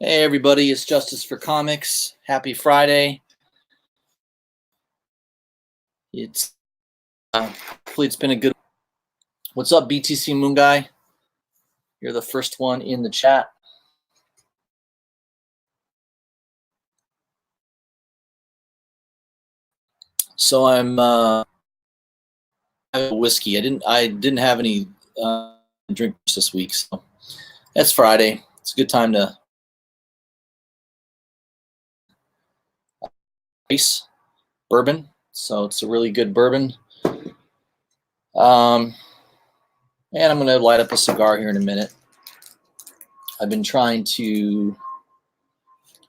Hey everybody, it's Justice for Comics. Happy Friday. It's hopefully it's been a good. What's up, BTC Moon Guy? You're the first one in the chat. So I'm I have a whiskey. I didn't have any drinks this week, so that's Friday. It's a good time to ice bourbon. So it's a really good bourbon. And I'm gonna light up a cigar here in a minute. I've been trying to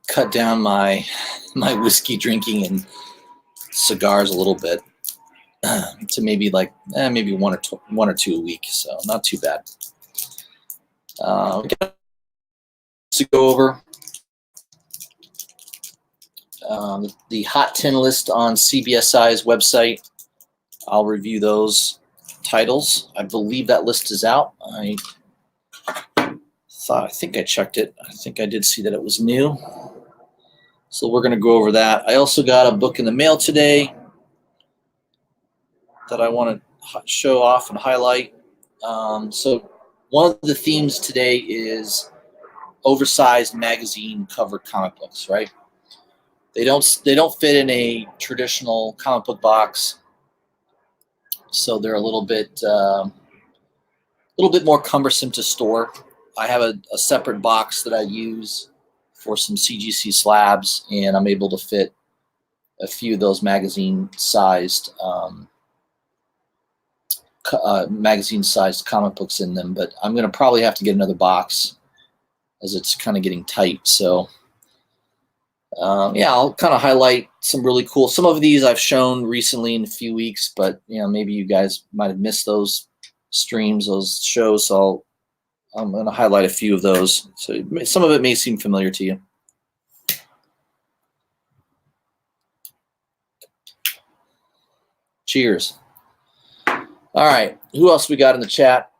cut down my whiskey drinking and cigars a little bit to maybe maybe one or two a week, so not too bad. We got to go over the Hot 10 list on CBSI's website. I'll review those titles. I believe that list is out. I think I checked it. I think I did see that it was new. So we're going to go over that. I also got a book in the mail today that I want to show off and highlight. So one of the themes today is oversized magazine cover comic books, right? They don't fit in a traditional comic book box, so they're a little bit more cumbersome to store. I have a separate box that I use for some CGC slabs, and I'm able to fit a few of those magazine-sized comic books in them. But I'm going to probably have to get another box as it's kind of getting tight. So I'll kind of highlight some really cool. Some of these I've shown recently in a few weeks, but maybe you guys might have missed those streams, those shows. So I'm going to highlight a few of those. So some of it may seem familiar to you. Cheers. All right. Who else we got in the chat?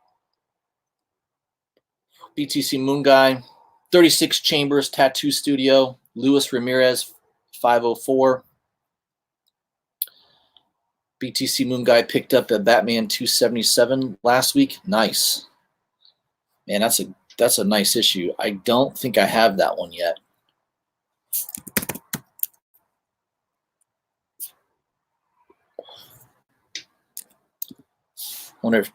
BTC Moon Guy, 36 Chambers Tattoo Studio, Luis Ramirez, 504. BTC Moon Guy picked up a Batman 277 last week. Nice. Man, that's a nice issue. I don't think I have that one yet. Wonder if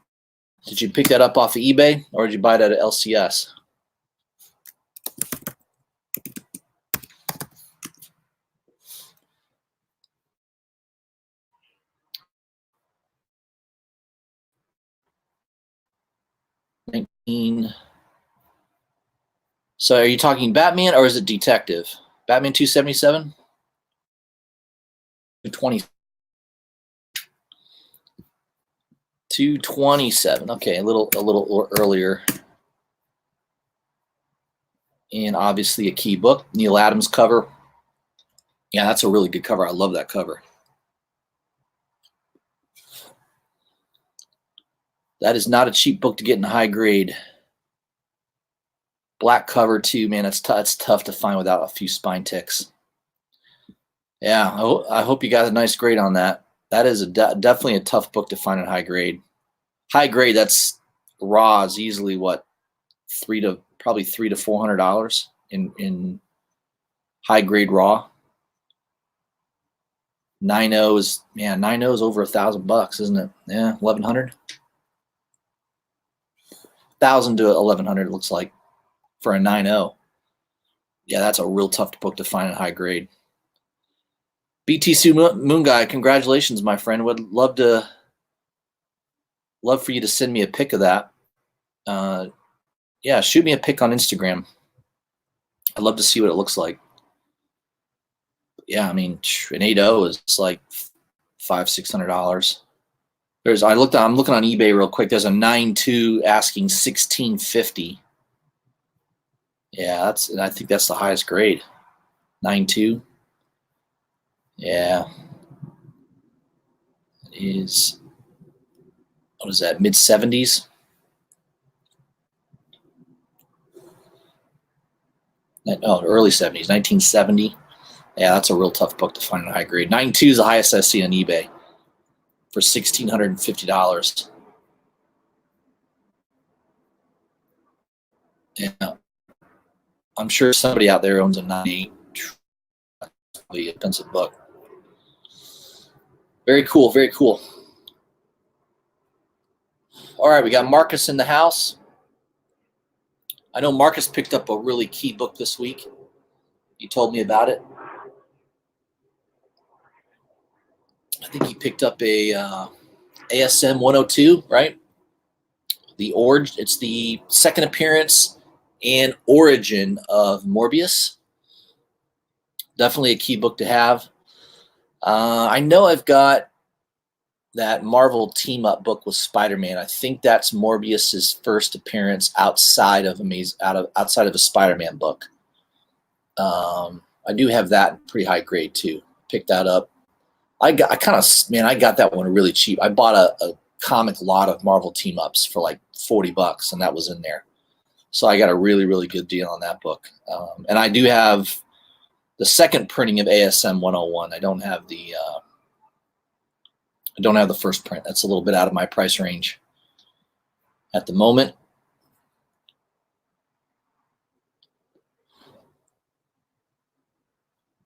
did you pick that up off of eBay or did you buy that at LCS? So are you talking Batman or is it Detective? Batman 277? 227. Okay, a little earlier. And obviously a key book, Neil Adams cover. Yeah, that's a really good cover. I love that cover. That is not a cheap book to get in high grade. Black cover too, man. It's tough to find without a few spine ticks. Yeah, I hope you got a nice grade on that. That is definitely a tough book to find in high grade. High grade, that's raw is easily what $300 to $400 in high grade raw. 9.0 is over $1,000, isn't it? Yeah, 1,100. 1,000 to 1,100 looks like for a 9.0. Yeah, that's a real tough book to find in high grade. BTC Moon Guy, congratulations, my friend. Would love for you to send me a pic of that. Yeah, shoot me a pic on Instagram. I'd love to see what it looks like. Yeah, I mean, an 8.0 is like $500-$600. I'm looking on eBay real quick. There's a 9.2 asking $1,650. Yeah, I think that's the highest grade. 9.2. Yeah. It is, what is that, mid-70s? Oh, early 70s, 1970. Yeah, that's a real tough book to find in high grade. 9.2 is the highest I see on eBay for $1,650. Yeah, I'm sure somebody out there owns a 9.8. Probably a expensive book. Very cool, very cool. All right, we got Marcus in the house. I know Marcus picked up a really key book this week. He told me about it. I think he picked up a ASM 102, right? It's the second appearance and origin of Morbius. Definitely a key book to have. I know I've got that Marvel team up book with Spider-Man. I think that's Morbius's first appearance outside of a Spider-Man book. I do have that pretty high grade too. Picked that up. I got that one really cheap. I bought a comic lot of Marvel team ups for like $40, and that was in there. So I got a really, really good deal on that book. And I do have the second printing of ASM 101. I don't have the first print. That's a little bit out of my price range at the moment.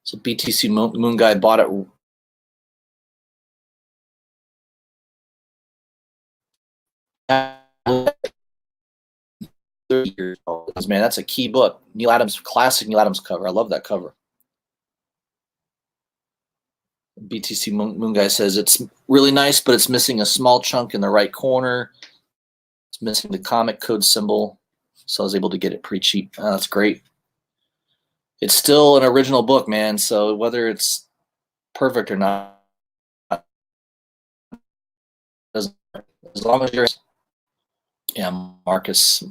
So BTC Moon Guy bought it. Man, that's a key book. Neil Adams, classic Neil Adams cover. I love that cover. BTC Moon Guy says it's really nice, but it's missing a small chunk in the right corner. It's missing the comic code symbol, so I was able to get it pretty cheap. That's great. It's still an original book, man, so whether it's perfect or not, as long as you're... Yeah, Marcus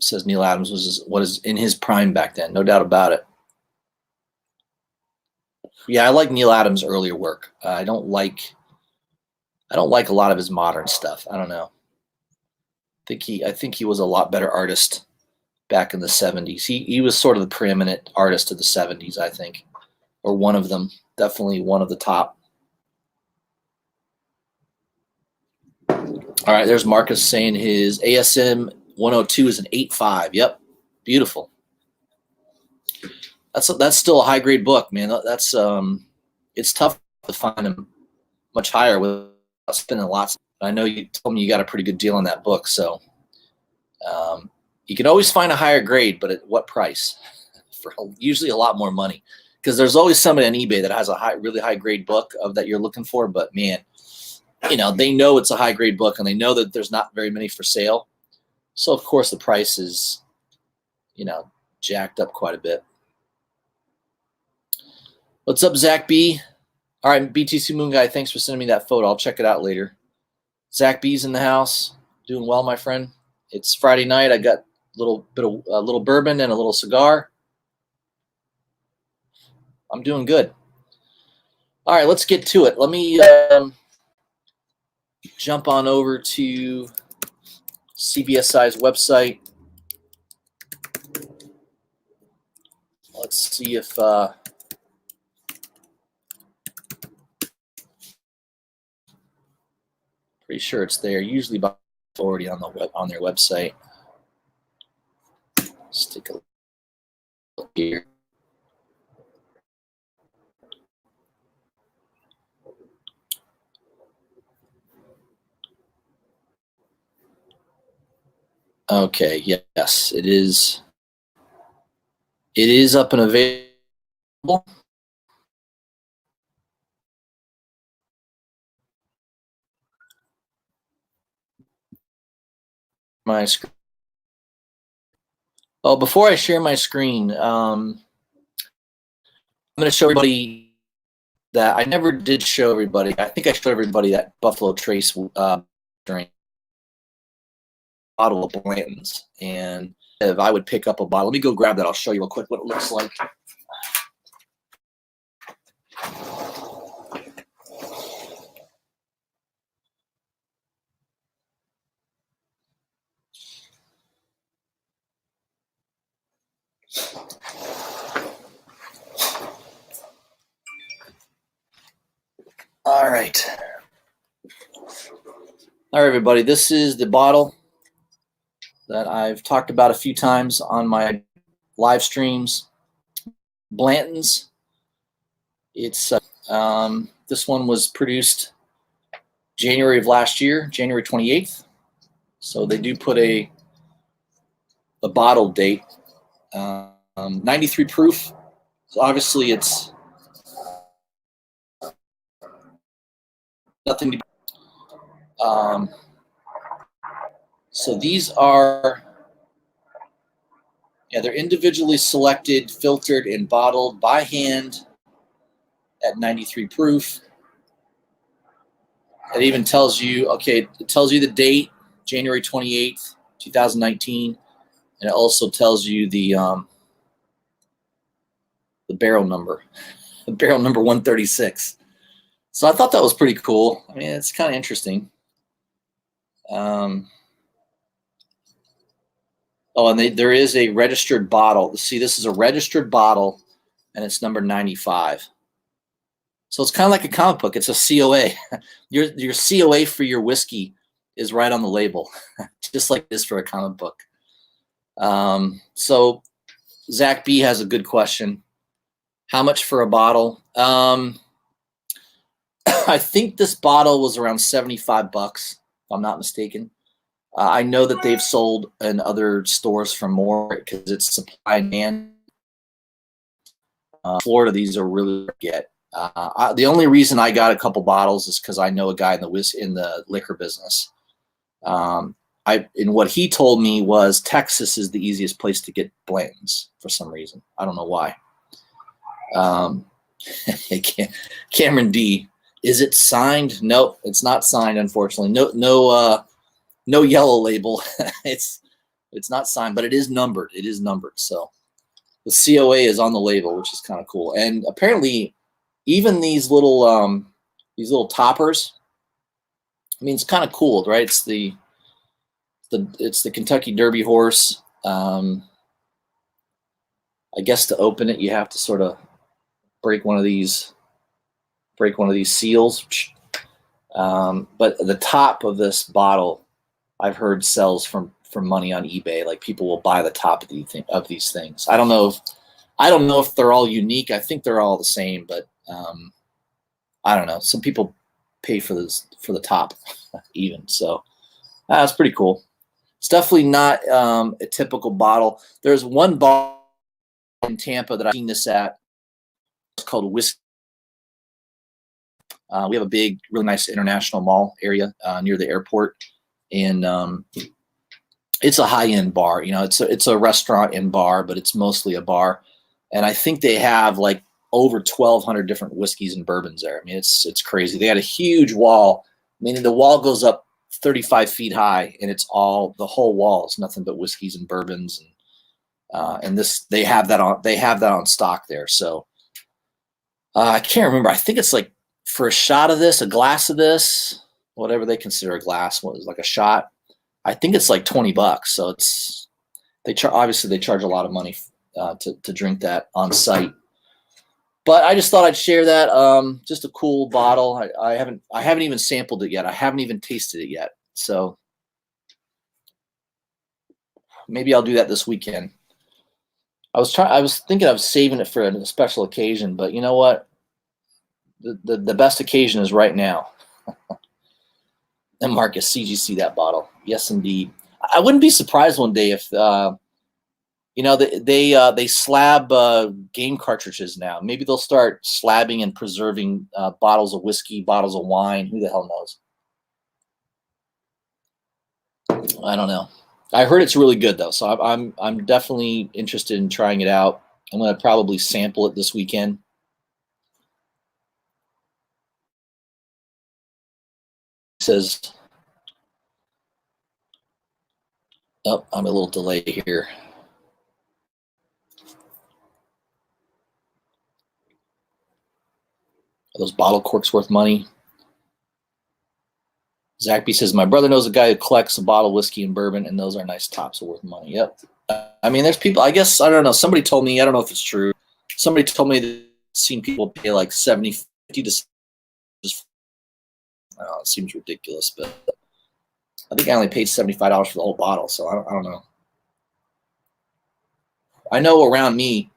says Neil Adams was in his prime back then, no doubt about it. Yeah, I like Neil Adams' earlier work. I don't like a lot of his modern stuff. I don't know. I think he was a lot better artist back in the 70s. He was sort of the preeminent artist of the 70s, I think, or one of them. Definitely one of the top. All right, there's Marcus saying his ASM 102 is an 8.5. Yep, beautiful. That's still a high grade book, man. That's it's tough to find them much higher without spending lots. I know you told me you got a pretty good deal on that book, so you can always find a higher grade, but at what price? For usually a lot more money, because there's always somebody on eBay that has a really high grade book that you're looking for, but man, they know it's a high grade book and they know that there's not very many for sale, so of course the price is jacked up quite a bit. What's up, Zach B? All right, BTC Moon Guy, thanks for sending me that photo. I'll check it out later. Zach B's in the house, doing well, my friend. It's Friday night. I got a little bourbon and a little cigar. I'm doing good. All right, let's get to it. Let me jump on over to CBSI's website. Let's see if pretty sure it's there. Usually already on their website. Let's take a look here. Okay, yes, it is. It is up and available. My screen. Oh, before I share my screen, I'm going to show everybody that I never did show everybody. I think I showed everybody that Buffalo Trace drink bottle of Blanton's, and if I would pick up a bottle, let me go grab that. I'll show you real quick what it looks like. All right. All right, everybody. This is the bottle that I've talked about a few times on my live streams. Blanton's. It's this one was produced January of last year, January 28th. So they do put a bottle date, 93 proof. So obviously it's nothing to. So these are, they're individually selected, filtered, and bottled by hand at 93 proof. It even tells you, it tells you the date, January 28th, 2019, and it also tells you the barrel number, the barrel number 136. So I thought that was pretty cool. I mean, it's kind of interesting. And there is a registered bottle. See, this is a registered bottle, and it's number 95. So it's kind of like a comic book. It's a COA. Your COA for your whiskey is right on the label, just like this for a comic book. So Zach B has a good question. How much for a bottle? I think this bottle was around $75, if I'm not mistaken. I know that they've sold in other stores for more because it's supply and demand. Florida, these are really hard to get. The only reason I got a couple bottles is because I know a guy in the liquor business. And what he told me was Texas is the easiest place to get Blanton's for some reason. I don't know why. Cameron D, is it signed? Nope, it's not signed, unfortunately. No yellow label. It's not signed, but it is numbered. It is numbered. So the COA is on the label, which is kind of cool. And apparently, even these little toppers. I mean, it's kind of cool, right? It's the Kentucky Derby horse. I guess to open it, you have to sort of break one of these seals. But the top of this bottle, I've heard, sells for money on eBay. Like, people will buy the top of these things. I don't know if they're all unique. I think they're all the same, but I don't know. Some people pay for the top even. So that's pretty cool. It's definitely not a typical bottle. There's one bottle in Tampa that I've seen this at. It's called Whiskey. We have a big, really nice international mall area near the airport, and it's a high-end bar. It's a restaurant and bar, but it's mostly a bar. And I think they have like over 1,200 different whiskeys and bourbons there. I mean, it's crazy. They had a huge wall, meaning the wall goes up 35 feet high, and the whole wall is nothing but whiskeys and bourbons, and they have that on stock there. So I can't remember. I think it's like, for a shot of this, a glass of this, whatever they consider a glass, what is like a shot, I think it's like $20. So obviously they charge a lot of money to drink that on site. But I just thought I'd share that. Just a cool bottle. I haven't even sampled it yet. I haven't even tasted it yet. So maybe I'll do that this weekend. I was thinking of saving it for a special occasion, but you know what? The best occasion is right now. And Marcus, CGC that bottle. Yes, indeed. I wouldn't be surprised one day if they slab game cartridges now. Maybe they'll start slabbing and preserving bottles of whiskey, bottles of wine. Who the hell knows? I don't know. I heard it's really good though, so I'm definitely interested in trying it out. I'm going to probably sample it this weekend. Says, oh, I'm a little delayed here. Are those bottle corks worth money? Zach B says, my brother knows a guy who collects a bottle of whiskey and bourbon, and those are nice tops, are worth money. Yep. I mean, there's people, I guess, I don't know. Somebody told me, I don't know if it's true. Somebody told me that seen people pay like $70, $50 to just It seems ridiculous, but I think I only paid $75 for the whole bottle, so I don't know. I know around me,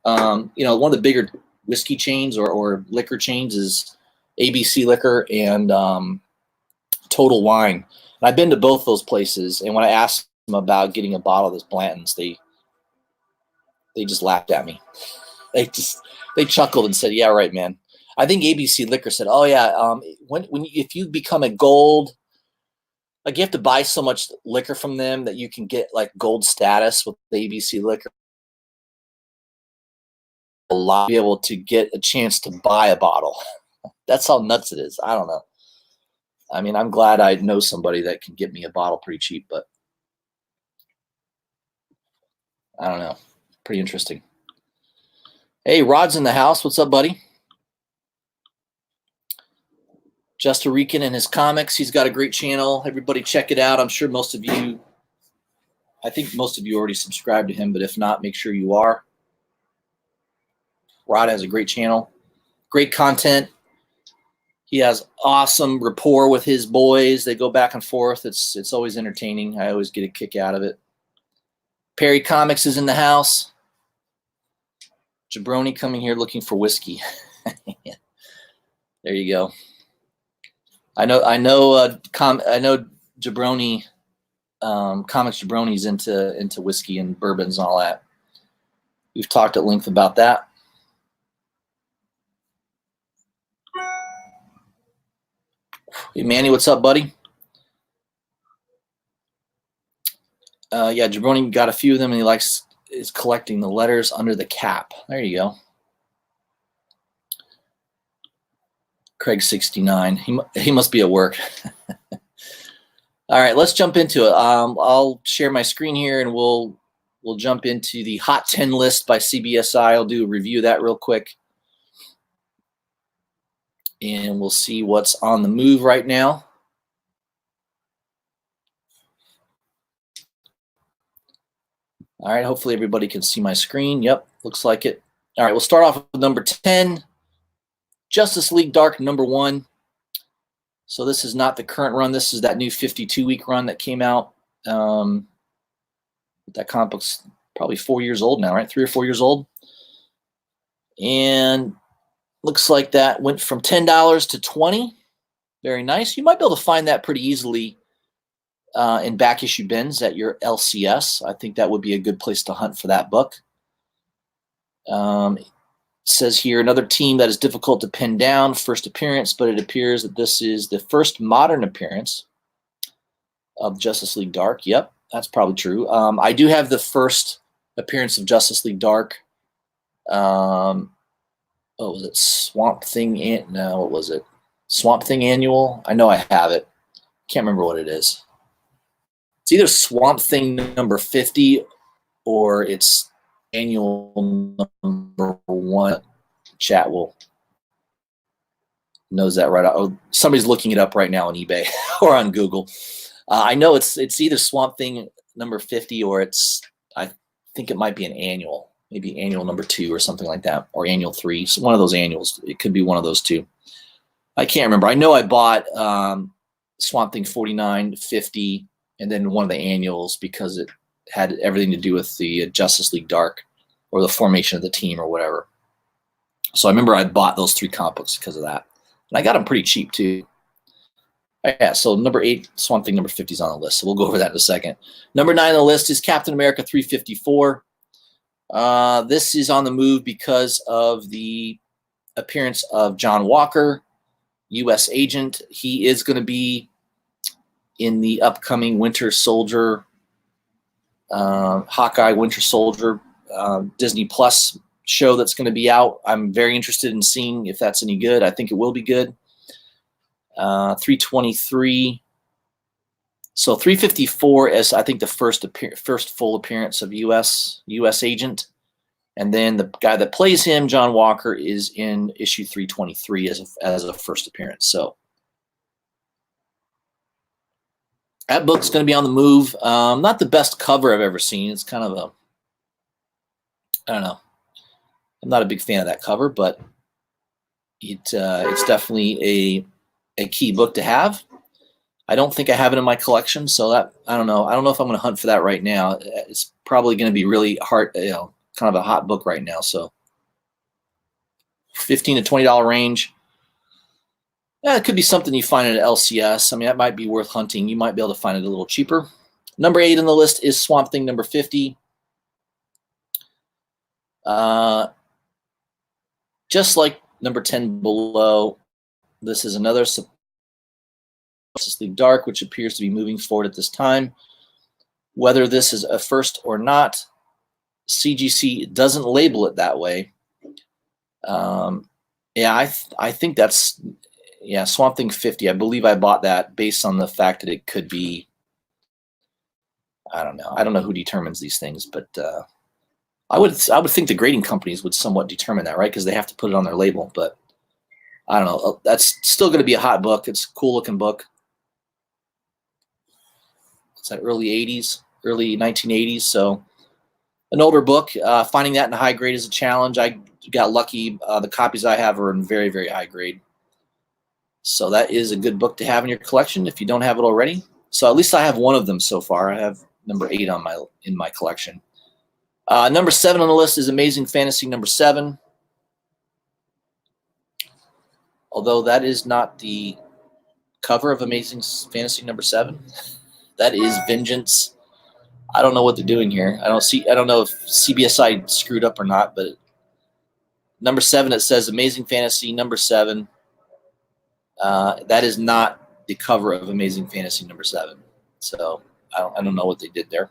one of the bigger whiskey chains or liquor chains is ABC Liquor and Total Wine. And I've been to both those places, and when I asked them about getting a bottle of this Blanton's, they just laughed at me. They chuckled and said, "Yeah, right, man." I think ABC Liquor said, "Oh yeah, if you become a gold, like you have to buy so much liquor from them that you can get like gold status with the ABC Liquor, be able to get a chance to buy a bottle." That's how nuts it is. I don't know. I mean, I'm glad I know somebody that can get me a bottle pretty cheap, but I don't know. Pretty interesting. Hey, Rod's in the house. What's up, buddy? Just Rican and his comics. He's got a great channel. Everybody check it out. I'm sure I think most of you already subscribed to him, but if not, make sure you are. Rod has a great channel, great content. He has awesome rapport with his boys. They go back and forth. It's always entertaining. I always get a kick out of it. Perry Comics is in the house. Jabroni coming here looking for whiskey. There you go. I know Jabroni, Comics Jabroni's into whiskey and bourbons and all that. We've talked at length about that. Hey, Manny, what's up, buddy? Yeah, Jabroni got a few of them, and he is collecting the letters under the cap. There you go. Craig 69. He must be at work. All right, let's jump into it. I'll share my screen here, and we'll jump into the Hot 10 list by CBSI. I'll do a review of that real quick, and we'll see what's on the move right now. All right, hopefully everybody can see my screen. Yep, looks like it. All right, we'll start off with number 10, Justice League Dark, number 1. So this is not the current run. This is that new 52-week run that came out. That comic book's probably 4 years old now, right? 3 or 4 years old. And looks like that went from $10 to $20. Very nice. You might be able to find that pretty easily in back issue bins at your LCS. I think that would be a good place to hunt for that book. It says here, another team that is difficult to pin down, first appearance, but it appears that this is the first modern appearance of Justice League Dark. Yep, that's probably true. I do have the first appearance of Justice League Dark. What was it? Swamp Thing? No, what was it? Swamp Thing Annual? I know I have it. Can't remember what it is. It's either Swamp Thing number 50 or it's Annual number 1. Chat knows that right. Oh, somebody's looking it up right now on eBay or on Google. I know it's either Swamp Thing number 50 or I think it might be an annual, maybe Annual number 2 or something like that, or Annual 3. So one of those annuals. It could be one of those two. I can't remember. I know I bought Swamp Thing 49, 50, and then one of the annuals because it had everything to do with the Justice League Dark or the formation of the team or whatever. So I remember I bought those 3 comic books because of that. And I got them pretty cheap too. Yeah, so number 8, Swamp Thing number 50 is on the list. So we'll go over that in a second. Number 9 on the list is Captain America 354. This is on the move because of the appearance of John Walker, U.S. agent. He is going to be in the upcoming Winter Soldier, Hawkeye Winter Soldier Disney Plus show that's going to be out. I'm very interested in seeing if that's any good. I think it will be good. 323. So 354 is, I think, the first full appearance of U.S. agent. And then the guy that plays him, John Walker, is in issue 323 as a first appearance. So that book's going to be on the move. Not the best cover I've ever seen. It's kind of I don't know. I'm not a big fan of that cover, but it's definitely a key book to have. I don't think I have it in my collection, so that I don't know. I don't know if I'm going to hunt for that right now. It's probably going to be really hard, kind of a hot book right now. So $15 to $20 range. Yeah, it could be something you find at LCS. I mean, that might be worth hunting. You might be able to find it a little cheaper. Number 8 on the list is Swamp Thing number 50. Just like number 10 below, this is another Justice League Dark, which appears to be moving forward at this time. Whether this is a first or not, CGC doesn't label it that way. Yeah, I think that's, yeah, Swamp Thing 50. I believe I bought that based on the fact that it could be, I don't know. I don't know who determines these things, but I would think the grading companies would somewhat determine that, right? Because they have to put it on their label. But I don't know. That's still going to be a hot book. It's a cool looking book. It's that early 80s, early 1980s. So an older book. Finding that in high grade is a challenge. I got lucky. The copies I have are in very, very high grade. So that is a good book to have in your collection if you don't have it already. So at least I have one of them so far. I have number 8 in my collection. Number 7 on the list is Amazing Fantasy number 7. Although that is not the cover of Amazing Fantasy number 7. That is Vengeance. I don't know what they're doing here. I don't know if CBSI screwed up or not, but number 7, it says Amazing Fantasy number 7. That is not the cover of Amazing Fantasy number 7. So I don't know what they did there.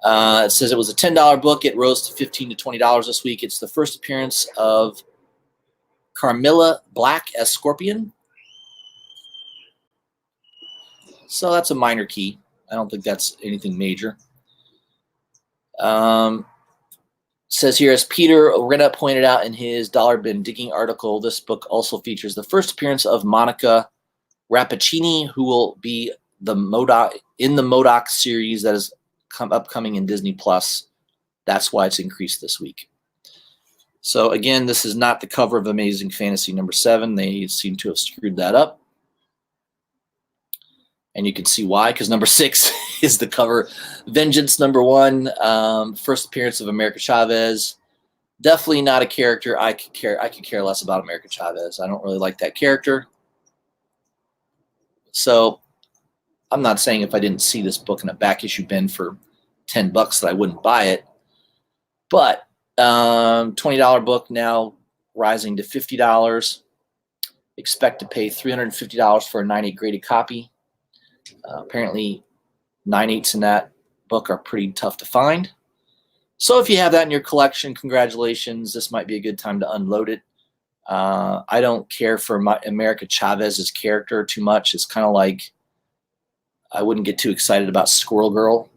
It says it was a $10 book. It rose to $15 to $20 this week. It's the first appearance of Carmilla Black as Scorpion. So that's a minor key. I don't think that's anything major. Says here, as Peter Orena pointed out in his Dollar Bin Digging article, this book also features the first appearance of Monica Rappaccini, who will be the MODOK series that is upcoming in Disney Plus. That's why it's increased this week. So again, this is not the cover of Amazing Fantasy number 7. They seem to have screwed that up. And you can see why, because number 6 is the cover. Vengeance number 1, first appearance of America Chavez. Definitely not a character I could care less about America Chavez. I don't really like that character. So I'm not saying if I didn't see this book in a back issue bin for $10 that I wouldn't buy it. But $20 book now rising to $50. Expect to pay $350 for a 9/8 graded copy. Apparently 9/8s in that book are pretty tough to find. So if you have that in your collection, congratulations. This might be a good time to unload it. I don't care for America Chavez's character too much. It's kind of like I wouldn't get too excited about Squirrel Girl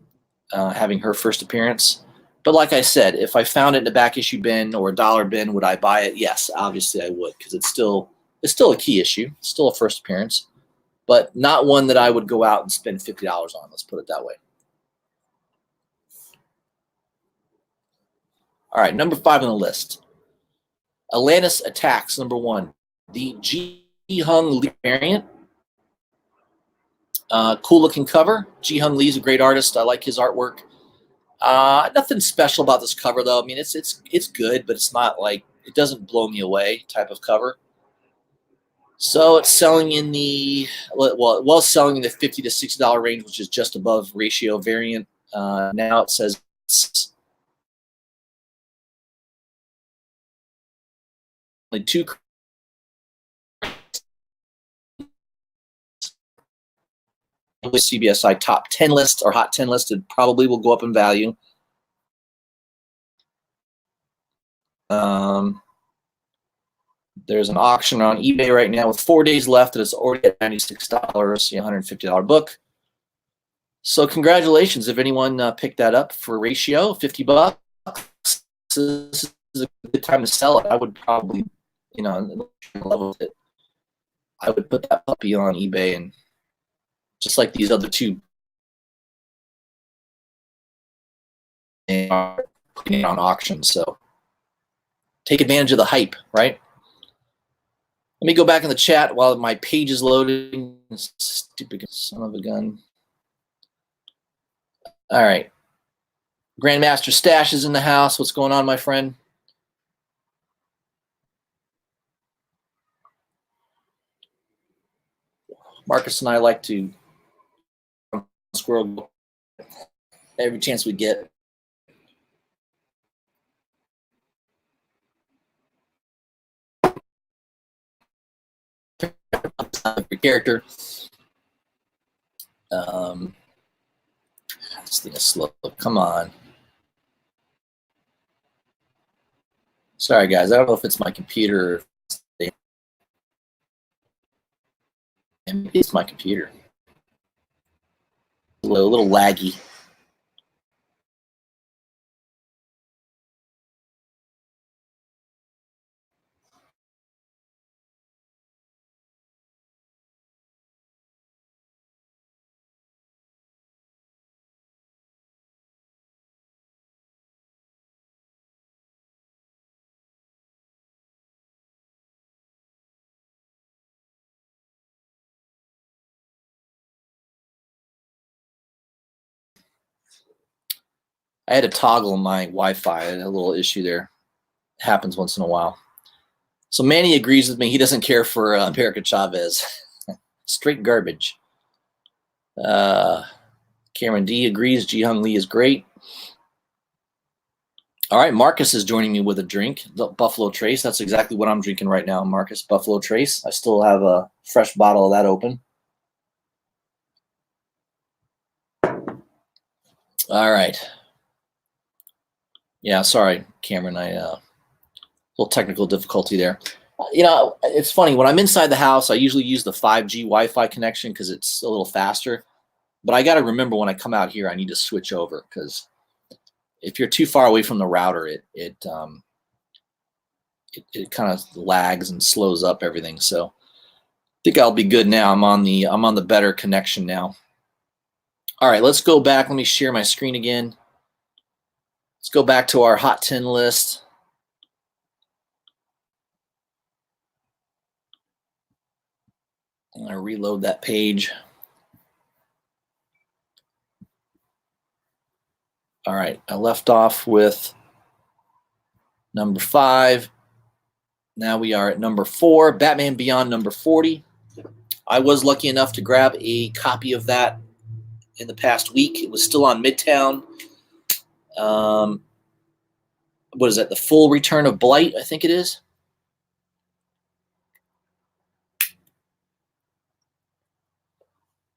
having her first appearance. But like I said, if I found it in a back issue bin or a dollar bin, would I buy it? Yes, obviously I would, because it's still a key issue. It's still a first appearance, but not one that I would go out and spend $50 on. Let's put it that way. All right, number 5 on the list. Atlantis Attacks, number 1. The Ji-Hung Lee variant. Cool looking cover. Ji-Hung Lee's a great artist. I like his artwork. Nothing special about this cover, though. I mean, it's good, but it's not like, it doesn't blow me away type of cover. So it's selling in the, well, it was selling in the $50 to $60 range, which is just above ratio variant. Now it says it's only 2. CBSI top 10 list or hot 10 listed probably will go up in value. There's an auction on eBay right now with 4 days left, and it's already at $96, $150 book. So congratulations if anyone picked that up for ratio, $50. This is a good time to sell it. I would probably, love with it. I would put that puppy on eBay, and just like these other two, are putting it on auction. So take advantage of the hype, right? Let me go back in the chat while my page is loading. Stupid son of a gun. All right. Grandmaster Stash is in the house. What's going on, my friend? Marcus and I like to squirrel every chance we get. Your character. This thing is slow. Come on. Sorry, guys. I don't know if it's my computer or maybe it's my computer. A little laggy. I had to toggle my Wi-Fi. I had a little issue there. It happens once in a while. So Manny agrees with me. He doesn't care for America Chavez. Straight garbage. Cameron D agrees. Ji-Hung Lee is great. All right, Marcus is joining me with a drink. The Buffalo Trace. That's exactly what I'm drinking right now, Marcus. Buffalo Trace. I still have a fresh bottle of that open. All right. Yeah, sorry, Cameron. Little technical difficulty there. You know, it's funny. When I'm inside the house, I usually use the 5G Wi-Fi connection because it's a little faster. But I got to remember when I come out here, I need to switch over because if you're too far away from the router, it kind of lags and slows up everything. So I think I'll be good now. I'm on the better connection now. All right, let's go back. Let me share my screen again. Let's go back to our Hot 10 list. I'm going to reload that page. All right, I left off with number 5. Now we are at number 4, Batman Beyond number 40. I was lucky enough to grab a copy of that in the past week. It was still on Midtown. What is that? The Full Return of Blight, I think it is.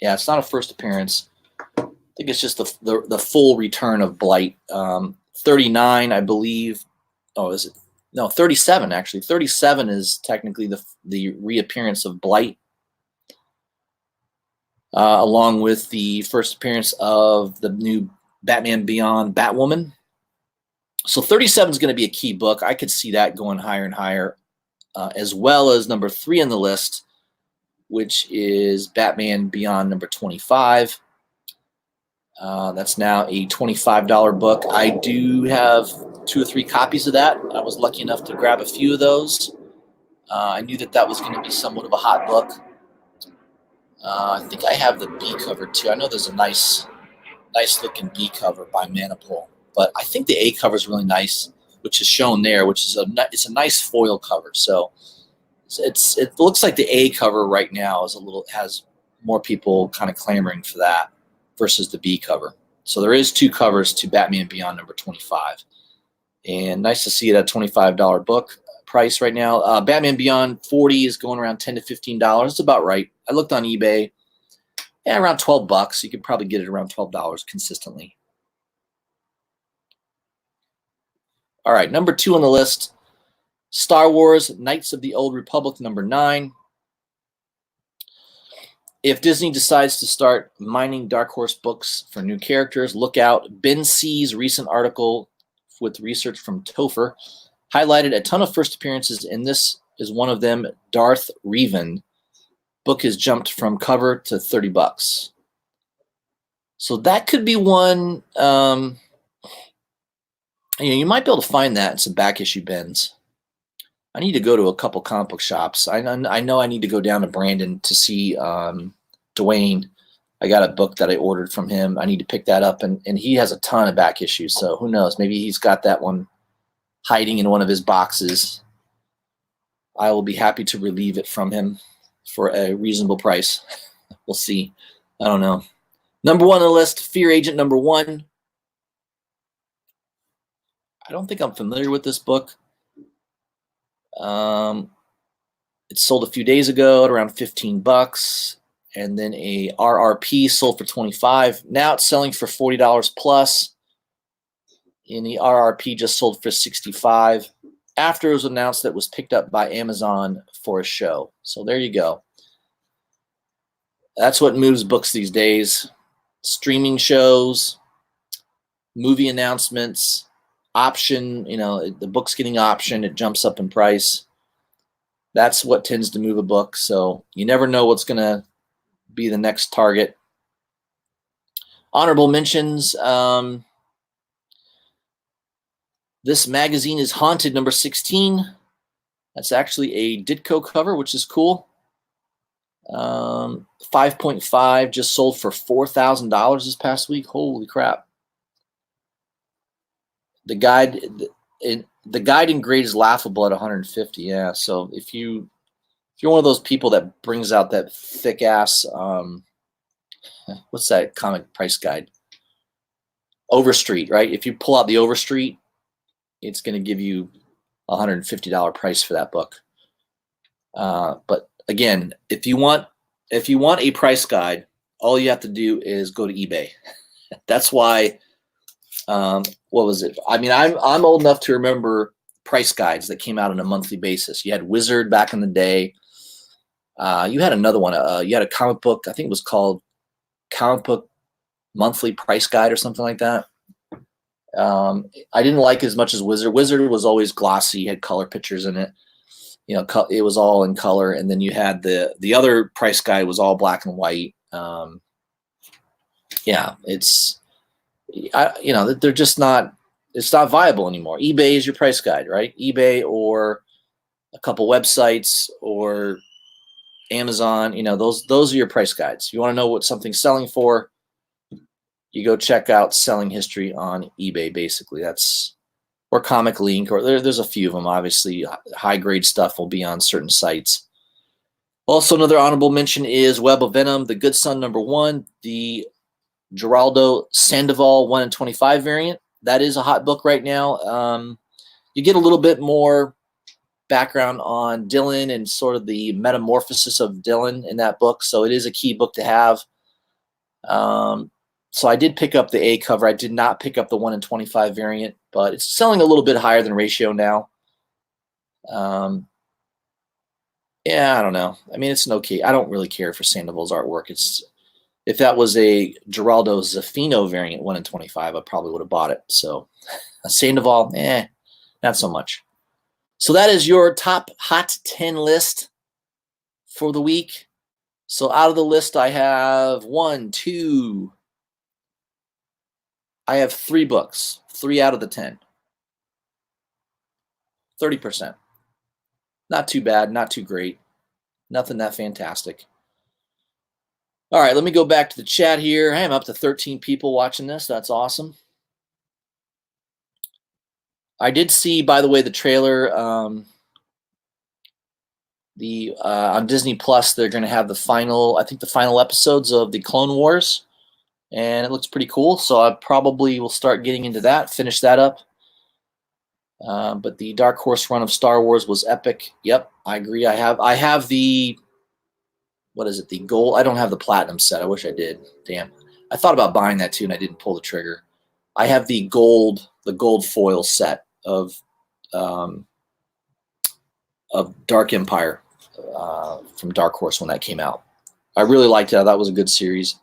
Yeah, it's not a first appearance. I think it's just the full return of Blight. 39, I believe. Oh, is it? No, 37 actually. 37 is technically the reappearance of Blight, along with the first appearance of the new Batman Beyond Batwoman. So 37 is going to be a key book. I could see that going higher and higher, as well as number 3 on the list, which is Batman Beyond number 25. That's now a $25 book. I do have 2 or 3 copies of that. I was lucky enough to grab a few of those. I knew that was going to be somewhat of a hot book. I think I have the B cover too. I know there's a nice looking B cover by Manipul, but I think the A cover is really nice, which is shown there, which is it's a nice foil cover. So it looks like the A cover right now has more people kind of clamoring for that versus the B cover. So there is 2 covers to Batman Beyond number 25, and nice to see it at $25 book price right now. Batman Beyond 40 is going around $10 to $15. It's about right. I looked on eBay. Yeah, around $12. You could probably get it around $12 consistently. All right, number 2 on the list, Star Wars Knights of the Old Republic number 9. If Disney decides to start mining Dark Horse books for new characters, look out. Ben C's recent article with research from Topher highlighted a ton of first appearances, and this is one of them, Darth Revan. Book has jumped from cover to $30. So that could be one. You might be able to find that in some back issue bins. I need to go to a couple comic book shops. I know I need to go down to Brandon to see Dwayne. I got a book that I ordered from him. I need to pick that up, and he has a ton of back issues. So who knows? Maybe he's got that one hiding in one of his boxes. I will be happy to relieve it from him for a reasonable price. We'll see. I don't know. Number 1 on the list, Fear Agent number 1. I don't think I'm familiar with this book. It sold a few days ago at around $15, and then a RRP sold for $25. Now it's selling for $40 plus. And the RRP just sold for $65 after it was announced that it was picked up by Amazon for a show. So there you go. That's what moves books these days. Streaming shows, movie announcements, option, the book's getting optioned, it jumps up in price. That's what tends to move a book. So you never know what's going to be the next target. Honorable mentions. This Magazine is Haunted number 16. That's actually a Ditko cover, which is cool. 5.5 just sold for $4,000 this past week. Holy crap. The guide in grade is laughable at 150. Yeah, so if you're one of those people that brings out that thick ass what's that comic price guide? Overstreet, right? If you pull out the Overstreet, it's going to give you $150 price for that book. But again, if you want a price guide, all you have to do is go to eBay. That's why. What was it? I mean, I'm old enough to remember price guides that came out on a monthly basis. You had Wizard back in the day. You had another one. You had a comic book. I think it was called Comic Book Monthly Price Guide or something like that. I didn't like it as much as Wizard. Wizard was always glossy, had color pictures in it. It was all in color. And then you had the other price guide was all black and white. Yeah, they're just not. It's not viable anymore. eBay is your price guide, right? eBay or a couple websites or Amazon. Those are your price guides. You want to know what something's selling for, you go check out selling history on eBay. Basically, or Comic Link, or there's a few of them. Obviously, high grade stuff will be on certain sites. Also, another honorable mention is Web of Venom, The Good Son number 1, the Geraldo Sandoval 1 in 25 variant. That is a hot book right now. You get a little bit more background on Dylan and sort of the metamorphosis of Dylan in that book. So it is a key book to have. So I did pick up the A cover. I did not pick up the 1 in 25 variant, but it's selling a little bit higher than ratio now. Yeah, I don't know. I mean, it's an okay. I don't really care for Sandoval's artwork. If that was a Geraldo Zaffino variant 1 in 25, I probably would have bought it. So a Sandoval, not so much. So that is your top hot 10 list for the week. So out of the list, I have 3 books, 3 out of the 10. 30%. Not too bad, not too great. Nothing that fantastic. All right, let me go back to the chat here. I'm up to 13 people watching this. That's awesome. I did see, by the way, the trailer. On Disney Plus, they're going to have the final episodes of the Clone Wars, and it looks pretty cool. So I probably will start getting into that, finish that up. But the Dark Horse run of Star Wars was epic. Yep, I agree. I have the. What is it? The gold. I don't have the platinum set. I wish I did. Damn. I thought about buying that too, and I didn't pull the trigger. I have the gold foil set of Dark Empire from Dark Horse when that came out. I really liked it. That was a good series.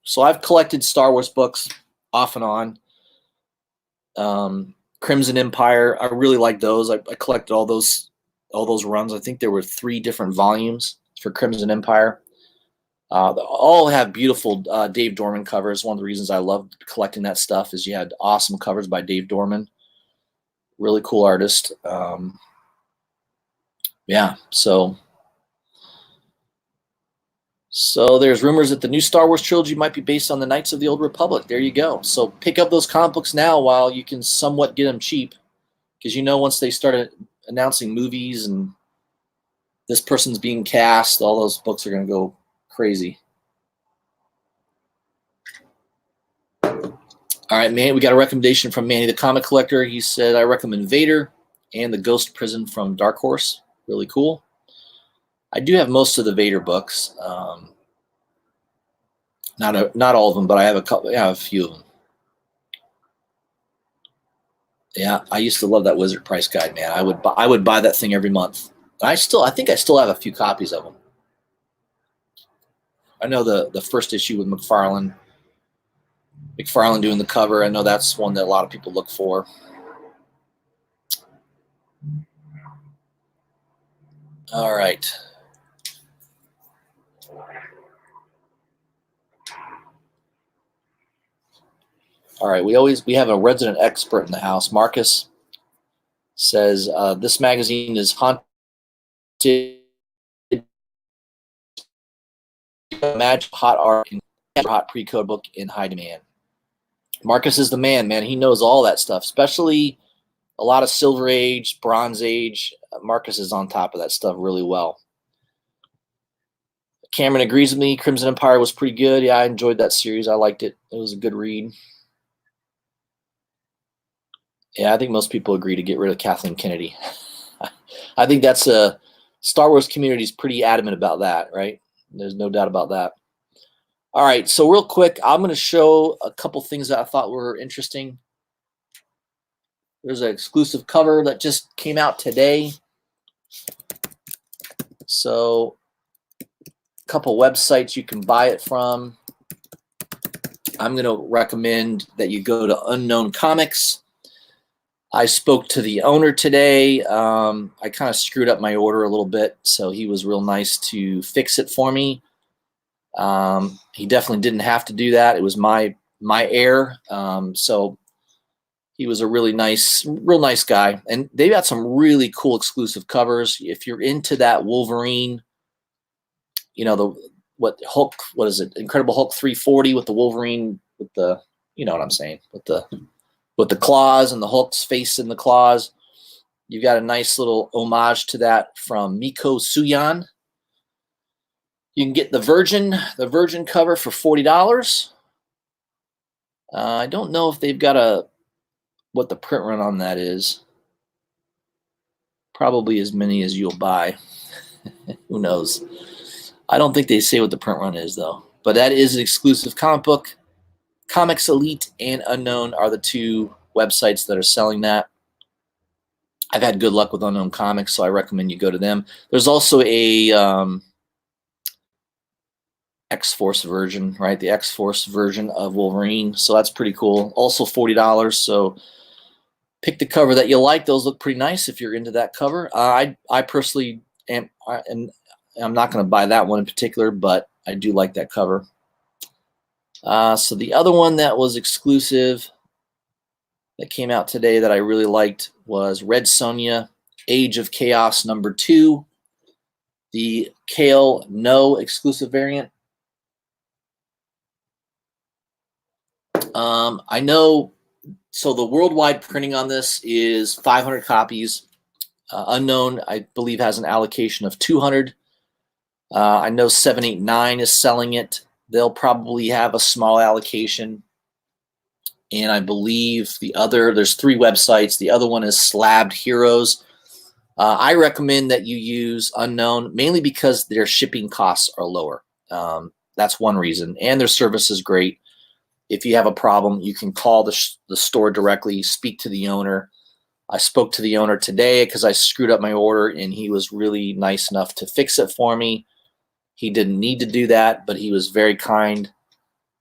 So I've collected Star Wars books off and on. Crimson Empire. I really like those. I collected all those runs. I think there were 3 different volumes for Crimson Empire. They all have beautiful Dave Dorman covers. One of the reasons I loved collecting that stuff is you had awesome covers by Dave Dorman. Really cool artist. Yeah, so there's rumors that the new Star Wars trilogy might be based on the Knights of the Old Republic. There you go. So pick up those comic books now while you can somewhat get them cheap, because once they started announcing movies and this person's being cast, all those books are going to go crazy. All right, man, we got a recommendation from Manny the Comic Collector. He said, I recommend Vader and the Ghost Prison from Dark Horse. Really cool. I do have most of the Vader books. Not all of them, but I have a couple. Yeah, a few of them. Yeah, I used to love that Wizard Price Guide, man. I would buy that thing every month. I think I still have a few copies of them. I know the first issue with McFarlane doing the cover. I know that's one that a lot of people look for. All right. All right. We have a resident expert in the house. Marcus says this magazine is haunted. Imagine hot art and hot pre-code book in high demand. Marcus is the man. He knows all that stuff, especially a lot of Silver Age, Bronze Age. Marcus is on top of that stuff really well. Cameron agrees with me. Crimson Empire was pretty good. Yeah, I enjoyed that series. I liked it. It was a good read. Yeah, I think most people agree to get rid of Kathleen Kennedy. I think that's Star Wars community is pretty adamant about that, right? There's no doubt about that. All right, so real quick, I'm going to show a couple things that I thought were interesting. There's an exclusive cover that just came out today. So a couple websites you can buy it from. I'm going to recommend that you go to Unknown Comics. I spoke to the owner today. I kind of screwed up my order a little bit, so he was real nice to fix it for me. He definitely didn't have to do that. It was my error. So he was a real nice guy. And they got some really cool exclusive covers. If you're into that Wolverine, what is it? Incredible Hulk 340 with the Wolverine with the, you know what I'm saying, with the claws and the Hulk's face in the claws. You've got a nice little homage to that from Miko Suyan. You can get the Virgin cover for $40. I don't know if they've got what the print run on that is. Probably as many as you'll buy. Who knows? I don't think they say what the print run is, though. But that is an exclusive comic book. Comics Elite and Unknown are the two websites that are selling that. I've had good luck with Unknown Comics, so I recommend you go to them. There's also a X-Force version, right? The X-Force version of Wolverine. So that's pretty cool. Also $40. So pick the cover that you like. Those look pretty nice if you're into that cover. I personally am, and I'm not going to buy that one in particular, but I do like that cover. So the other one that was exclusive that came out today that I really liked was Red Sonja, Age of Chaos #2, the Kale No exclusive variant. I know, so the worldwide printing on this is 500 copies. Unknown, I believe, has an allocation of 200. I know 789 is selling it. They'll probably have a small allocation. And I believe there's 3 websites. The other one is Slabbed Heroes. I recommend that you use Unknown, mainly because their shipping costs are lower. That's one reason. And their service is great. If you have a problem, you can call the store directly, speak to the owner. I spoke to the owner today because I screwed up my order, and he was really nice enough to fix it for me. He didn't need to do that, but he was very kind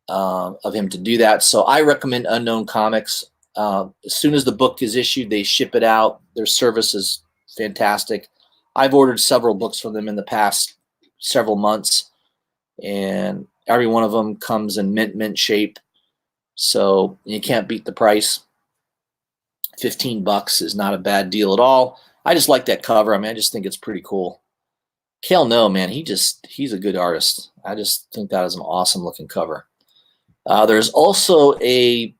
of him to do that. So I recommend Unknown Comics. As soon as the book is issued, they ship it out. Their service is fantastic. I've ordered several books from them in the past several months, and every one of them comes in mint shape. So you can't beat the price. $15 is not a bad deal at all. I just like that cover. I mean, I just think it's pretty cool. Cale No, man, he's a good artist. I just think that is an awesome looking cover. There's also a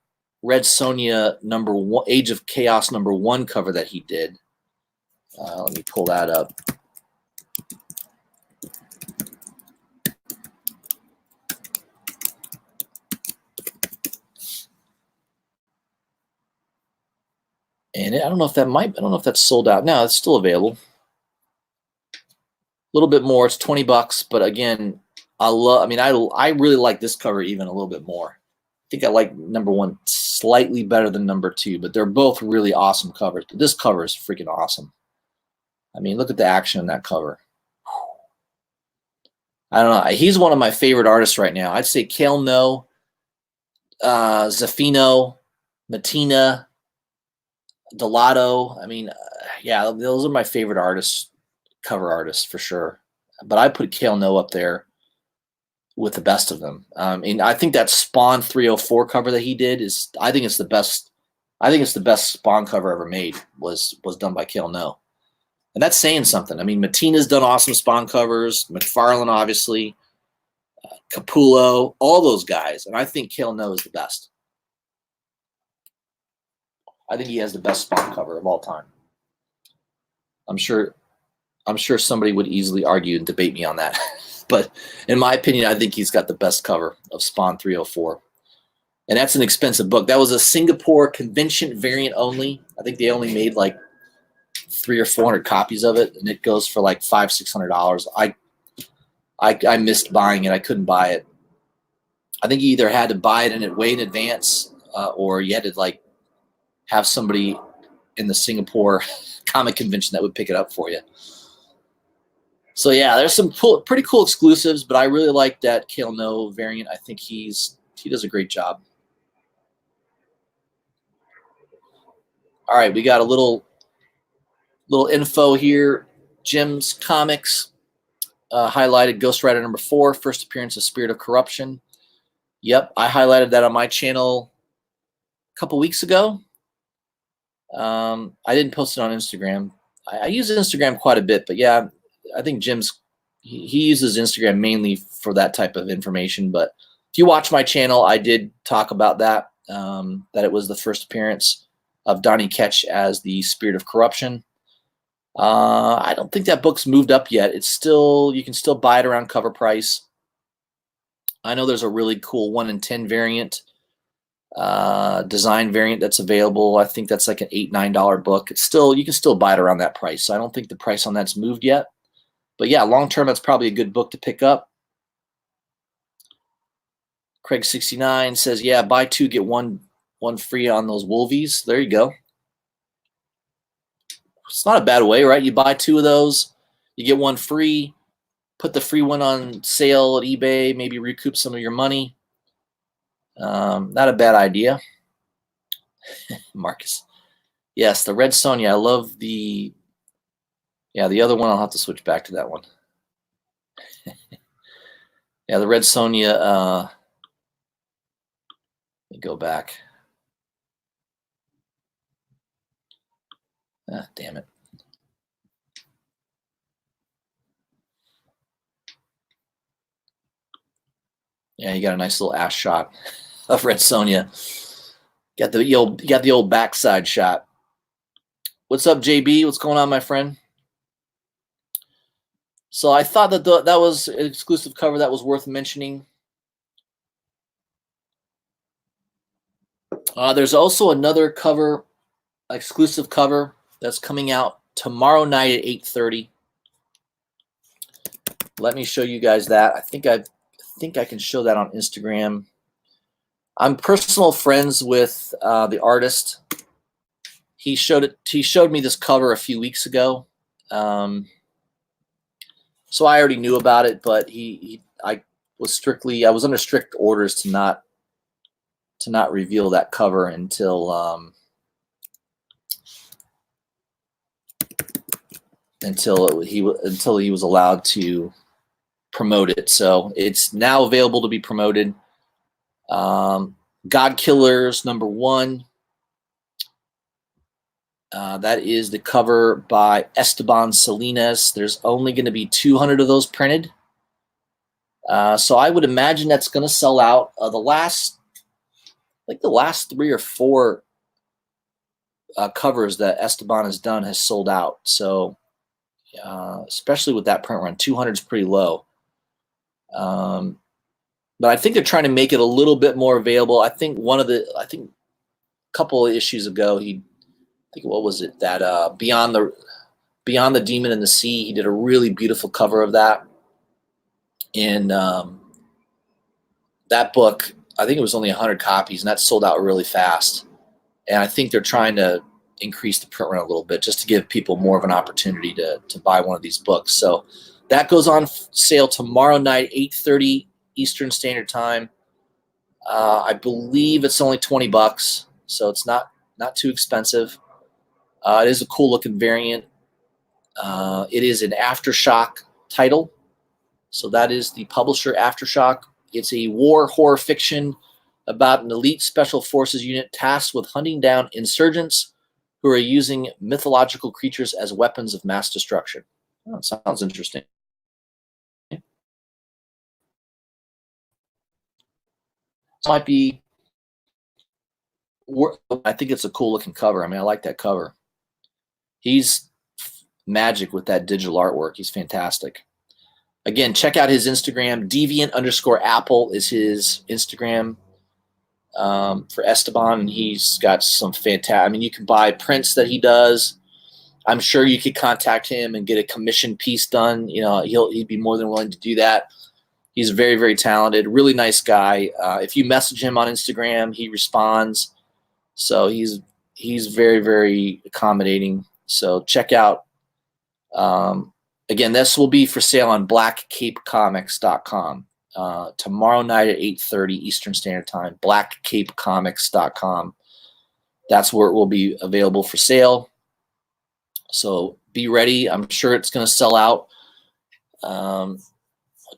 Red Sonja #1, Age of Chaos #1 cover that he did. Let me pull that up. And I don't know if that's sold out. No, it's still available. A little bit more. It's $20, but again, I really like this cover even a little bit more. I think I like #1 slightly better than #2, but they're both really awesome covers. But this cover is freaking awesome. I mean, look at the action in that cover. I don't know. He's one of my favorite artists right now. I'd say Cale No, Zafino, Matina, Delato. I mean, yeah, those are my favorite artists, cover artists for sure. But I put Cale No up there with the best of them. And I think that Spawn 304 cover that he did I think it's the best. I think it's the best Spawn cover ever made. Was done by Cale No, and that's saying something. I mean, Matina's done awesome Spawn covers. McFarlane, obviously, Capullo, all those guys, and I think Cale No is the best. I think he has the best Spawn cover of all time. I'm sure somebody would easily argue and debate me on that. But in my opinion, I think he's got the best cover of Spawn 304. And that's an expensive book. That was a Singapore convention variant only. I think they only made like 300 or 400 copies of it, and it goes for like $500-600. I missed buying it. I couldn't buy it. I think you either had to buy it in way in advance, or you had to like have somebody in the Singapore comic convention that would pick it up for you. So yeah, there's some pretty cool exclusives, but I really like that Cale No variant. I think he does a great job. All right, we got a little info here. Jim's Comics highlighted Ghost Rider #4, first appearance of Spirit of Corruption. Yep, I highlighted that on my channel a couple weeks ago. I didn't post it on Instagram. I use Instagram quite a bit, but yeah, I think he uses Instagram mainly for that type of information. But if you watch my channel, I did talk about that, that it was the first appearance of Donnie Ketch as the Spirit of Corruption. I don't think that book's moved up yet. You can still buy it around cover price. I know there's a really cool 1 in 10 variant, design variant that's available. I think that's like an $8-9 book. You can still buy it around that price. So I don't think the price on that's moved yet. But yeah, long term, that's probably a good book to pick up. Craig69 says, yeah, buy 2, get one free on those Wolvies. There you go. It's not a bad way, right? You buy 2 of those, you get 1 free, put the free one on sale at eBay, maybe recoup some of your money. Not a bad idea. Marcus. Yes, the Red Sonja. I love the other one. I'll have to switch back to that one. Yeah, the Red Sonja. Let me go back. Ah, damn it. Yeah, you got a nice little ass shot of Red Sonja. You got the old backside shot. What's up, JB? What's going on, my friend? So I thought that that was an exclusive cover that was worth mentioning. There's also another cover, exclusive cover, that's coming out tomorrow night at 8:30. Let me show you guys that. I think I can show that on Instagram. I'm personal friends with the artist. He showed me this cover a few weeks ago. So I already knew about it, but I was under strict orders to not reveal that cover until he was allowed to promote it. So it's now available to be promoted. God Killers #1. That is the cover by Esteban Salinas. There's only going to be 200 of those printed. So I would imagine that's going to sell out. The last 3 or 4 covers that Esteban has done has sold out. So especially with that print run, 200 is pretty low. But I think they're trying to make it a little bit more available. I think a couple of issues ago, what was it, that Beyond the Demon and the Sea, he did a really beautiful cover of that. And that book, I think it was only 100 copies, and that sold out really fast. And I think they're trying to increase the print run a little bit just to give people more of an opportunity to buy one of these books. So that goes on sale tomorrow night, 8:30 Eastern Standard Time. I believe it's only $20, so it's not too expensive. It is a cool looking variant. It is an Aftershock title. So that is the publisher, Aftershock. It's a war horror fiction about an elite special forces unit tasked with hunting down insurgents who are using mythological creatures as weapons of mass destruction. Oh, sounds interesting. Might be. I think it's a cool looking cover. I mean, I like that cover. He's magic with that digital artwork. He's fantastic. Again, check out his Instagram. Deviant_Apple is his Instagram for Esteban, and he's got some fantastic. I mean, you can buy prints that he does. I'm sure you could contact him and get a commission piece done. You know, he'd be more than willing to do that. He's very, very talented, really nice guy. If you message him on Instagram, he responds. So he's very, very accommodating. So check out. Again, this will be for sale on blackcapecomics.com tomorrow night at 8:30 Eastern Standard Time. Blackcapecomics.com. That's where it will be available for sale. So be ready. I'm sure it's going to sell out.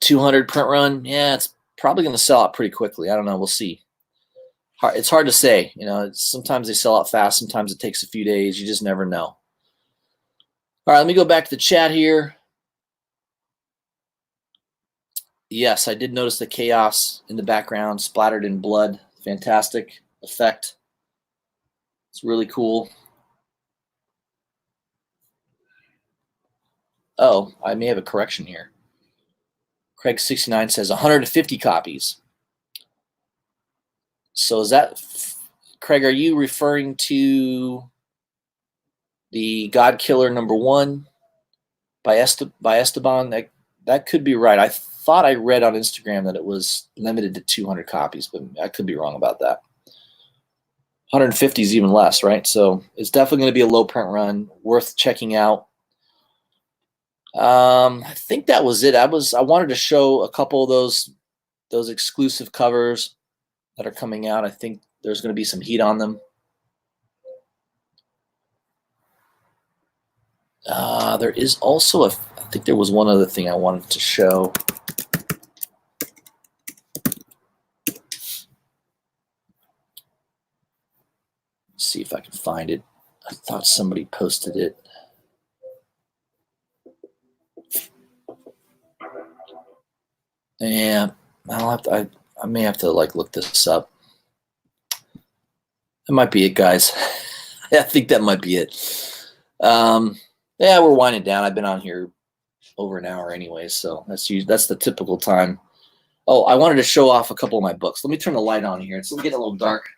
200 print run, yeah, it's probably going to sell out pretty quickly. I don't know. We'll see. It's hard to say. You know, sometimes they sell out fast. Sometimes it takes a few days. You just never know. All right, let me go back to the chat here. Yes, I did notice the chaos in the background, splattered in blood. Fantastic effect. It's really cool. Oh, I may have a correction here. Craig69 says 150 copies. So is that, Craig, are you referring to the God Killer #1 by Esteban? That could be right. I thought I read on Instagram that it was limited to 200 copies, but I could be wrong about that. 150 is even less, right? So it's definitely going to be a low print run, worth checking out. I think that was it. I wanted to show a couple of those exclusive covers that are coming out. I think there's going to be some heat on them. There is also I think there was one other thing I wanted to show. Let's see if I can find it. I thought somebody posted it. Yeah, I may have to look this up. That might be it, guys. I think that might be it. Yeah, we're winding down. I've been on here over an hour anyway, so that's the typical time. Oh, I wanted to show off a couple of my books. Let me turn the light on here. It's getting a little dark.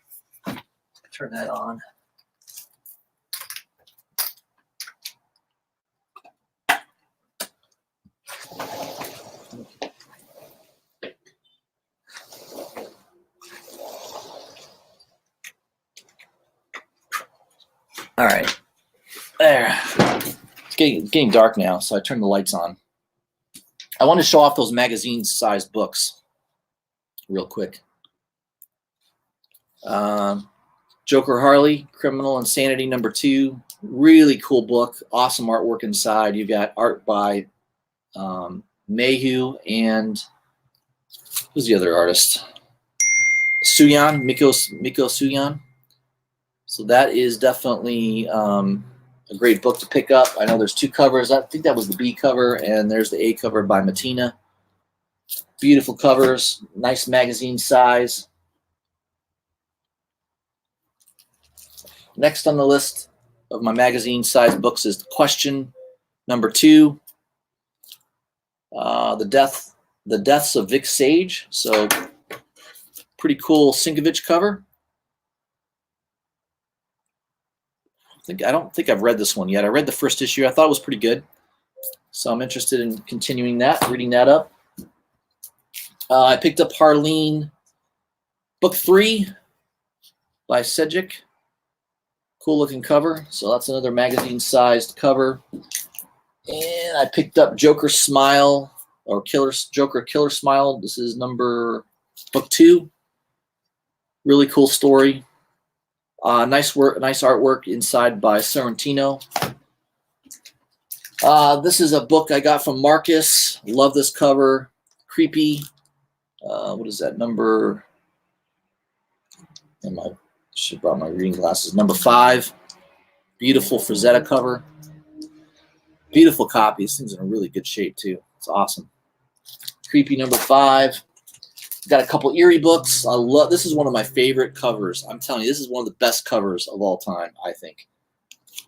Turn that on. All right, there. It's getting dark now, so I turned the lights on. I want to show off those magazine-sized books real quick. Joker Harley, Criminal Insanity #2. Really cool book. Awesome artwork inside. You got art by Mayhew and who's the other artist? Suyan, Miko Suyan. So that is definitely a great book to pick up. I know there's 2 covers. I think that was the B cover, and there's the A cover by Matina. Beautiful covers, nice magazine size. Next on the list of my magazine size books is question number 2, the deaths of Vic Sage. So pretty cool Sinkovich cover. I don't think I've read this one yet. I read the first issue. I thought it was pretty good. So I'm interested in continuing that, reading that up. I picked up Harleen, book 3 by Sedgwick. Cool looking cover. So that's another magazine sized cover. And I picked up Joker Smile, or Joker Killer Smile. This is book 2. Really cool story. Nice artwork inside by Sorrentino. This is a book I got from Marcus. Love this cover. Creepy. What is that number? Should have brought my reading glasses. Number 5. Beautiful Frazetta cover. Beautiful copy. This thing's in a really good shape too. It's awesome. Creepy number 5. Got a couple Eerie books. This is one of my favorite covers. I'm telling you, this is one of the best covers of all time, I think.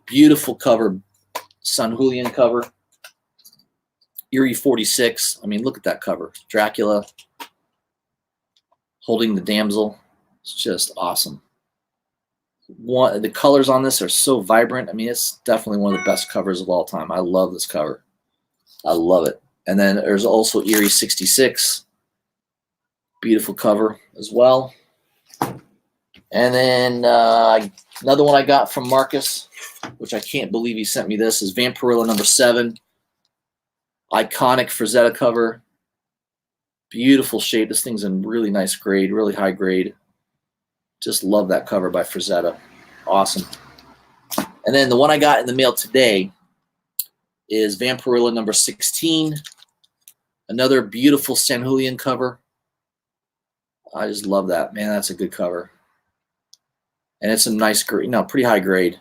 Beautiful cover. San Julian cover. Eerie 46. I mean, look at that cover. Dracula holding the damsel. It's just awesome. The colors on this are so vibrant. I mean, it's definitely one of the best covers of all time. I love this cover. I love it. And then there's also Eerie 66. Beautiful cover as well. And then another one I got from Marcus, which I can't believe he sent me this, is Vampirilla number 7. Iconic Frazetta cover. Beautiful shape. This thing's in really nice grade, really high grade. Just love that cover by Frazetta. Awesome. And then the one I got in the mail today is Vampirilla number 16. Another beautiful San Julian cover. I just love that. Man, that's a good cover. And it's a nice grade, pretty high grade.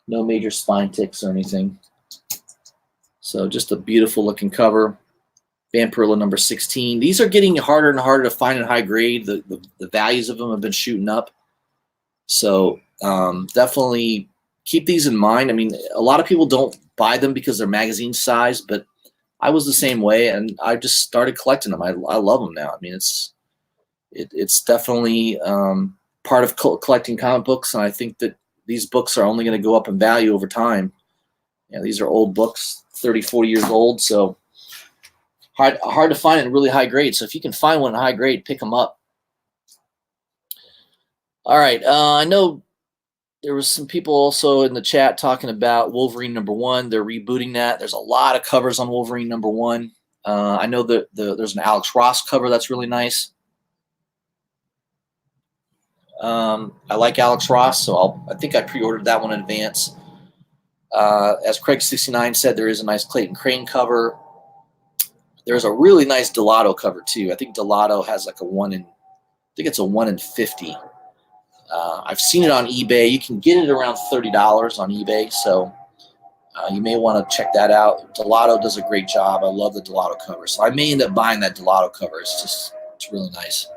No major spine ticks or anything. So just a beautiful looking cover. Vampirilla number 16. These are getting harder and harder to find in high grade. The values of them have been shooting up. So definitely keep these in mind. I mean, a lot of people don't buy them because they're magazine size, but I was the same way, and I just started collecting them. I love them now. I mean, it's definitely part of collecting comic books, and I think that these books are only going to go up in value over time. These are old books, 30, 40 years old, so hard to find in really high grade. So if you can find one in high grade, pick them up. All right. I know there was some people also in the chat talking about Wolverine number 1. They're rebooting that. There's a lot of covers on Wolverine number 1. I know that there's an Alex Ross cover that's really nice. I like Alex Ross, so I think I pre-ordered that one in advance. As Craig69 said, there is a nice Clayton Crane cover. There's a really nice Delato cover too. I think Delato has like a 1 in 50. I've seen it on eBay. You can get it around $30 on eBay, so you may want to check that out. Delato does a great job. I love the Delato cover, so I may end up buying that Delato cover. It's really nice.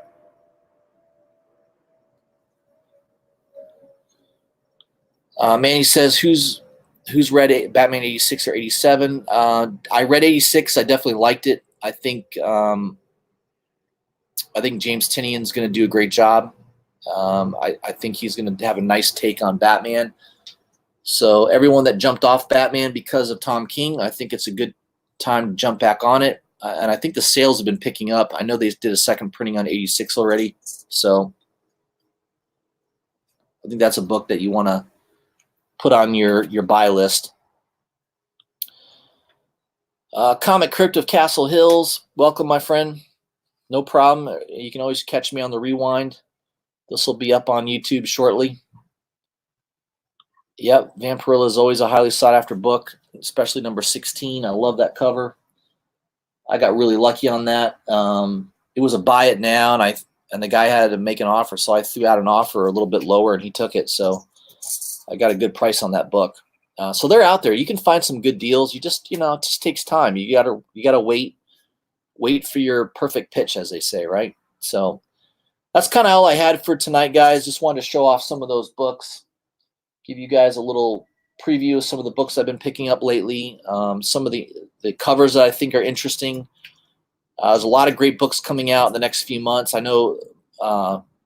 Manny says, who's read Batman 86 or 87? I read 86. I definitely liked it. I think James Tinian's going to do a great job. I think he's going to have a nice take on Batman. So everyone that jumped off Batman because of Tom King, I think it's a good time to jump back on it. And I think the sales have been picking up. I know they did a second printing on 86 already. So I think that's a book that you want to put on your buy list. Comic Crypt of Castle Hills. Welcome, my friend. No problem. You can always catch me on the rewind. This will be up on YouTube shortly. Yep, Vampirilla is always a highly sought after book, especially number 16. I love that cover. I got really lucky on that. It was a buy it now, and and the guy had to make an offer, so I threw out an offer a little bit lower, and he took it. So I got a good price on that book. So they're out there. You can find some good deals. You just, it just takes time. You gotta wait for your perfect pitch, as they say, right? So that's kind of all I had for tonight, guys. Just wanted to show off some of those books, give you guys a little preview of some of the books I've been picking up lately. Some of the covers that I think are interesting. There's a lot of great books coming out in the next few months. I know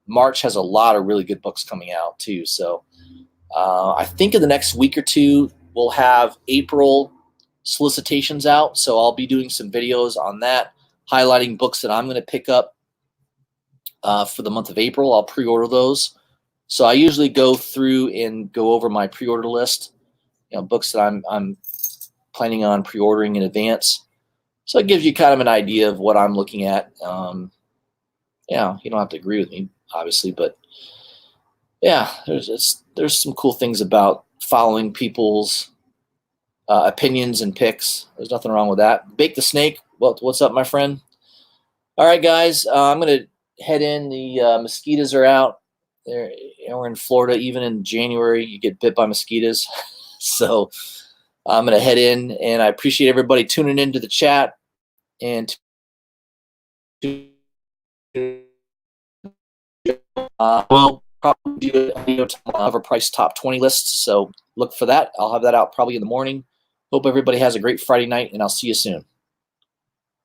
March has a lot of really good books coming out too. So I think in the next week or two, we'll have April solicitations out. So I'll be doing some videos on that, highlighting books that I'm going to pick up for the month of April. I'll pre-order those. So I usually go through and go over my pre-order list, books that I'm planning on pre-ordering in advance. So it gives you kind of an idea of what I'm looking at. Yeah, you don't have to agree with me, obviously, but yeah, there's some cool things about following people's opinions and picks. There's nothing wrong with that. Bake the Snake. What's up, my friend? All right, guys, I'm gonna head in. The mosquitoes are out. We're in Florida. Even in January, you get bit by mosquitoes. So I'm gonna head in, and I appreciate everybody tuning into the chat. And we'll probably do a video of our price top 20 lists. So look for that. I'll have that out probably in the morning. Hope everybody has a great Friday night, and I'll see you soon.